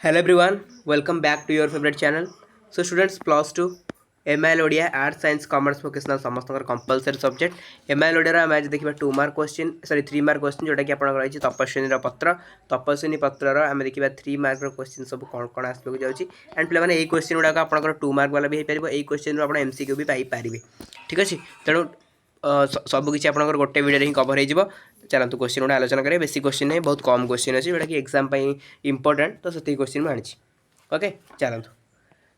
Hello everyone, welcome back to your favorite channel. So students plus 2 MIL Odia arts science commerce vocational समस्त compulsory subject MIL Odia आम आज देखा 2 mark question sorry 3 mark question जोटा कि आपन रही तपस्विनी पत्र तपस्विनी पत्रर आम देखा 3 मार्क क्वेश्चन सब कौन कौन आसपाक जाऊँगी एंड पे मैंने क्वेश्चन गुड़ाक आप 2 मार्क वाला भी हो पार क्वेश्चन आप MCQ भी पाइपर ठीक अच्छे तेणु सबकि आप गोटे वीडियो ही कवर हो चलते क्वेश्चन गुड़ा आलोचना करें बेसी क्वेश्चन नहीं बहुत कम क्वेश्चन अच्छे जोटा कि एग्जाम इंपोर्टेंट तो से क्वेश्चन मुझे ओके चलते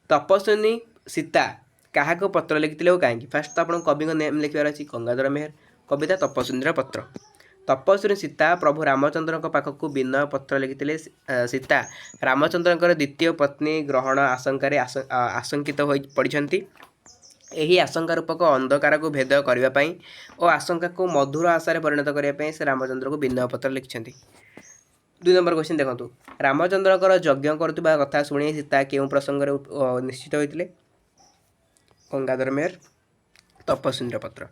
तपस्विनी सीता क्या पत्र लिखिते और कहीं फास्ट तो आप कवि नेम लिखार अच्छी गंगाधर मेहर कविता तपस्विनी पत्र तपस्विनी सीता प्रभु रामचंद्र पाखक विनय पत्र लिखिते सीता रामचंद्र द्वितीय पत्नी ग्रहण आशंकार आशंकित हो पड़ती यही आशंका रूपक अंधकार को भेद करने और आशंका को मधुर आशार परिणत करने से रामचंद्र को विनय पत्र लिखिं 2 नंबर क्वेश्चन देखो रामचंद्र यज्ञ करुवा कथा शुणी सीता क्यों प्रसंग निश्चित होते गंगाधर मेहर तपस्विनी पत्र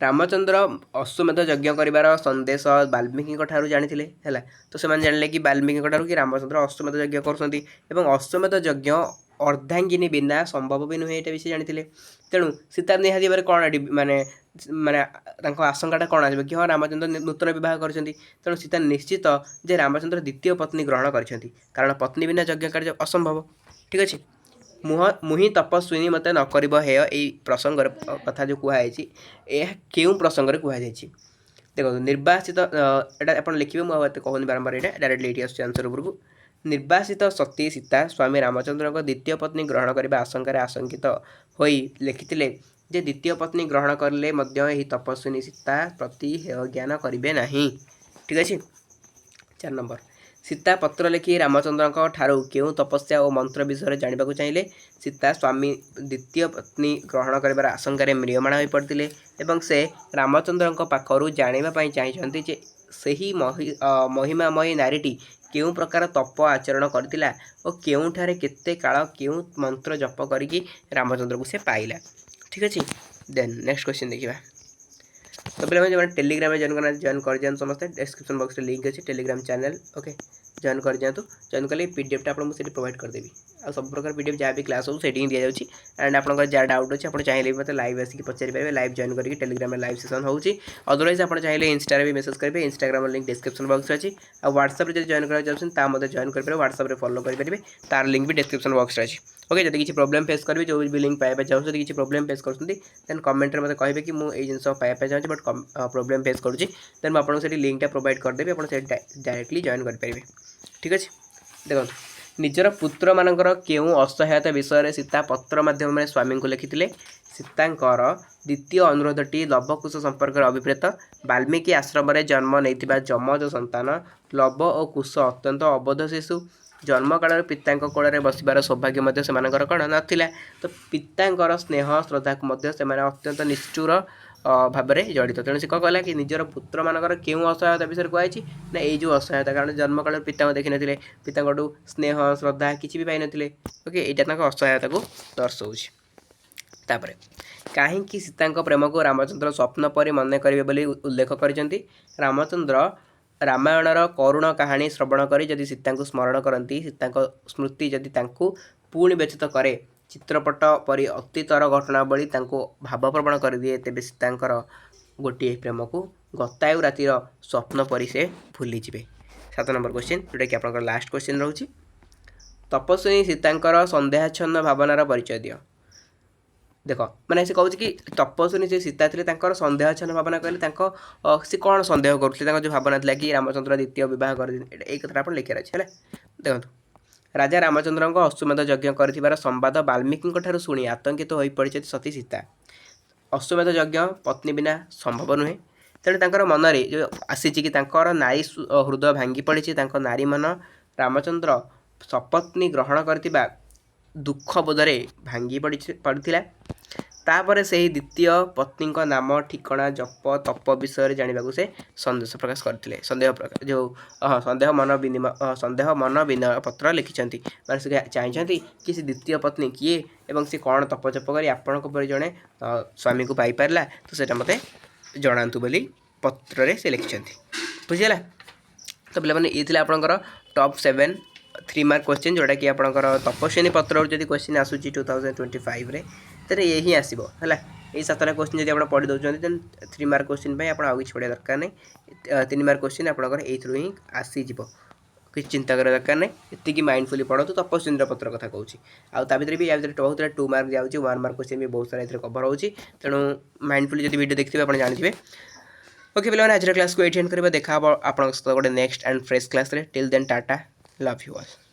रामचंद्र अश्वमेध यज्ञ कर संदेश वाल्मीकि जानी है तो से जान कि वाल्मीकि कि रामचंद्र अश्वमेध यज्ञ कर अश्वमेध यज्ञ अर्धांगिनी बिना संभव भी नुहे ये विषय जानी तेणु सीता निहाती भाव कौन माने माने आशंकाटा कौन आस कि हाँ रामचंद्र नूतन बह कर तेणु सीता निश्चित जे रामचंद्र द्वितीय पत्नी ग्रहण कर कारण पत्नी बिना यज्ञ कार्य असंभव ठीक अच्छे मुहि तपस्विनी मत न कर हेय ये प्रसंग कथा जो कहुई यह क्यों प्रसंग कहुई देखो निर्वासित यहाँ आप लिखे मुझे कहूनी बारंबार यहाँ डायरेक्टली ये आंसर उपरकू निर्वासित सती सीता स्वामी रामचंद्र द्वितीय पत्नी ग्रहण करने आशंकार आशंकित हो लिखिते जे द्वितीय पत्नी ग्रहण कले तपस्विनी सीता प्रति हेय ज्ञान करेंगे ना ठीक अच्छे 4 नंबर सीता पत्र लिखि रामचंद्र ठारू क्यों तपस्या और मंत्र विषय जानवा चाहिए सीता स्वामी द्वितीय पत्नी ग्रहण कर आशंकार म्रियमाण हो पड़ते से रामचंद्र पाखर जानापी चाहिए से ही महिमामयी नारीटी क्यों प्रकार तप आचरण करथिला और केउठारे केते काल क्यों मंत्र जप करिकी रामचंद्र को से पाइला ठीक अच्छे देन नेक्स्ट क्वेश्चन देखिए तो पे जो टेलीग्राम में जॉइन कर जाए समस्त डिस्क्रिप्शन बॉक्स में लिंक अच्छे टेलीग्राम चैनल ओके जॉइन कर जातु जॉइन कले पीडीएफ आपको मुझे प्रोवाइड करदेवी आ सब प्रकार पीडीएफ जहाँ भी क्लास हो सेटिंग दि जाऊँगी एंड आपंकर जहाँ डाउट अच्छे आप चाहिए भी मतलब लाइव आसिक पचारि पारे लाइव जॉइन करके टेलीग्राम में लाइव सेशन होची अदरवाइज आप चाहिए इंस्टा भी मेसेज करेंगे इंस्टाग्राम लिंक डिस्क्रिप्शन बॉक्स अच्छी और व्हाट्सएप जब जॉइन करा चाहते जॉइन करेंगे व्हाट्सएप फॉलो करेंगे तार लिंक भी डिस्क्रिप्शन बॉक्स अच्छी ओके जब किसी प्रोब्लेम फेस करेंगे जो भी लिंक पाइबा चाहूँ किसी प्रोब्लेम फेस कर कमेंट में मतलब कहे कि मुझे जिन पाइबा चाहूँगी बट प्रोब्लेम फेस करुँची देन मुझे लिंकटा प्रोवाइड करदेवी आप डायरेक्टली जॉइन करेंगे ठीक अच्छे देखो निजर पुत्र मानकर क्यों असहायता विषय सीता पत्र माध्यम स्वामी को लिखिते सीतांकर द्वितीय अनुरोधटी लवकुश संपर्क अभिप्रेत वाल्मीकि आश्रम जन्म नहीं जमज संतान लव और कुश अत्यंत अबोध शिशु जन्म काल पिता कोल बसबार सौभाग्य से कौन नाला तो पिता स्नेह श्रद्धा को अत्यंत निष्ठुर भाव में जड़ित तेणु से कौन कहला कि निजर पुत्र मानकर क्यों असहायता विषय कहुई ना ये जो असहायता कारण जन्म काल पिता देखी ना पिता स्नेह श्रद्धा किसी भी पाई नथिले ओके यहाँ असहायता को दर्शाऊँगी तापर कहीं सीता प्रेम को रामचंद्र स्वप्न पर मन करेंगे उल्लेख कर रामचंद्र रामायणर करुण कहानी श्रवण कर जदि सीता को स्मरण करती सीता स्मृति जदि पुणी व्यथित करे चित्रपट परी अतीतर घटनावली भावप्रवण कर दिए तेज सीतांकर गोटे प्रेम को गतायु रातिर स्वप्न परी से भूली जाए 7 नंबर क्वेश्चन जोटा कि आप लास्ट क्वेश्चन रोचे तपस्विनी सीतांकर संदेहाच्छन्न भावनार परिचय दियो देख मैंने से कहूँ कि तपस्विनी जो सीता थे संदेहाच्छन्न भावना कहले सी कौन संदेह करुले जो भावना था कि रामचंद्र द्वितीय बह कर कथा आप लिखार अच्छे देखो राजा रामचंद्र अश्वमेध यज्ञ कर संवाद वाल्मीकि शुणी आतंकित हो पड़ी सती सीता अश्वमेध यज्ञ पत्नी बिना संभव नुहे तेणु मन में जो आसी कि नारी हृदय भांगी पड़ी नारी मन रामचंद्र सपत्नी ग्रहण करथिबा दुख बोधरे भांगी पड़ता तापर से ही द्वितीय पत्नी नाम ठिकणा जप तप विषय जानवा से संदेश प्रकाश करते संदेह मन विनय पत्र लिखिं से चाहती कि से द्वितीय पत्नी किए एवं सी कौन तप जप कर आपण जड़े स्वामी को पाइपारा तो से मत जनातु बोली पत्र से लिखिं बुझीगला तो पे ये आपंकर टॉप 7 3 मार्क क्वेश्चन जोटा कि आपंकर तपस्विनी पत्र जब क्वेश्चन आसूसी 2025 तो यही आसो है ये 7टा क्वेश्चन जब आप पढ़ी दौरान देन 3 मार्क क्वेश्चन आप किसी पढ़ा दरकार नहीं 3 मार्क क्वेश्चन आपंकर ये ही आसीज किसी चिंता कर दरकार नहीं ये माइंडफुली पढ़ो तपस्विनी पत्र कथा कहूँ आउ भी या बहुत 2 मार्क जाऊँगी 1 मार्क क्वेश्चन भी बहुत सारा कवर हो तेणु माइंडफुली जब वीडियो देखते आप जानते ओके पे आज क्लास को एंड करवा देखा आप गोटे next and fresh class till then tata love you all.